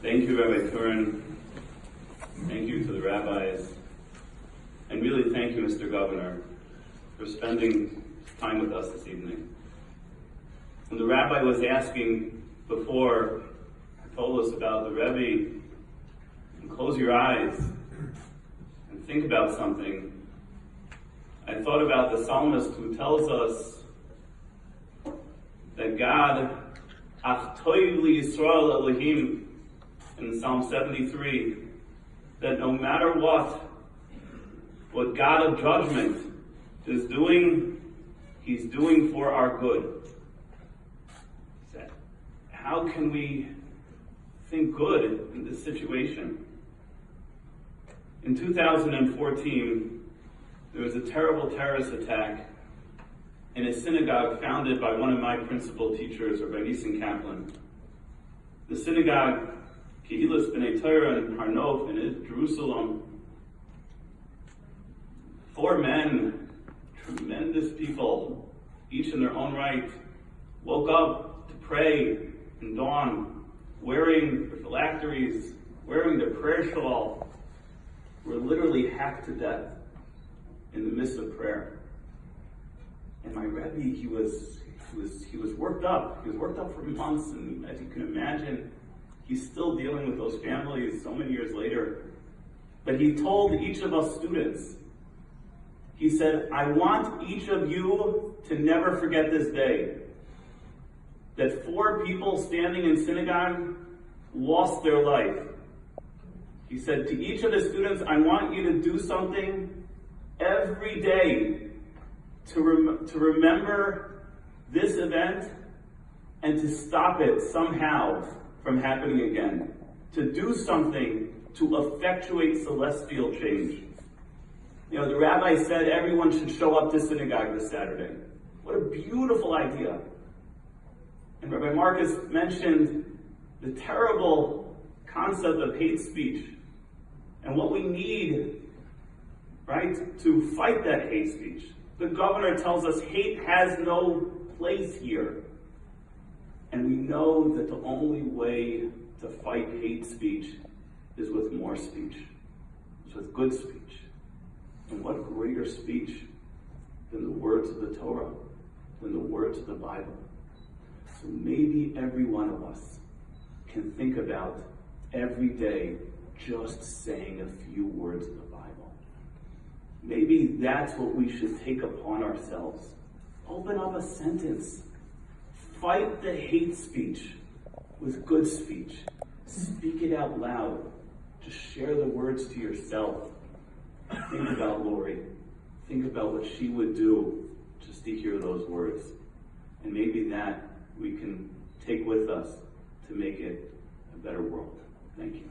Thank you, Rabbi Turin. Thank you to the rabbis. And really thank you, Mr. Governor, for spending time with us this evening. When the rabbi was asking before, told us about the Rebbe, and close your eyes and think about something, I thought about the psalmist who tells us that God, Ach toiv li Yisrael Elohim, in Psalm 73, that no matter what God of judgment is doing, He's doing for our good. How can we think good in this situation? In 2014, there was a terrible terrorist attack in a synagogue founded by one of my principal teachers, Rabbi Nissen Kaplan. The synagogue, Yehiel Kalish in Harnof in Jerusalem. 4 men, tremendous people, each in their own right, woke up to pray in dawn, wearing their phylacteries, wearing their prayer shawl, were literally hacked to death in the midst of prayer. And my Rebbe, he was worked up. He was worked up for months, and as you can imagine, he's still dealing with those families so many years later. But he told each of us students, he said, I want each of you to never forget this day. That 4 people standing in synagogue lost their life. He said to each of the students, I want you to do something every day to remember this event and to stop it somehow from happening again. To do something to effectuate celestial change. You know, the rabbi said everyone should show up to synagogue this Saturday. What a beautiful idea. And Rabbi Marcus mentioned the terrible concept of hate speech and what we need, right, to fight that hate speech. The governor tells us hate has no place here. And we know that the only way to fight hate speech is with more speech. It's with good speech. And what greater speech than the words of the Torah, than the words of the Bible. So maybe every one of us can think about every day just saying a few words of the Bible. Maybe that's what we should take upon ourselves. Open up a sentence. Fight the hate speech with good speech. Speak it out loud. Just share the words to yourself. Think about Lori. Think about what she would do just to hear those words. And maybe that we can take with us to make it a better world. Thank you.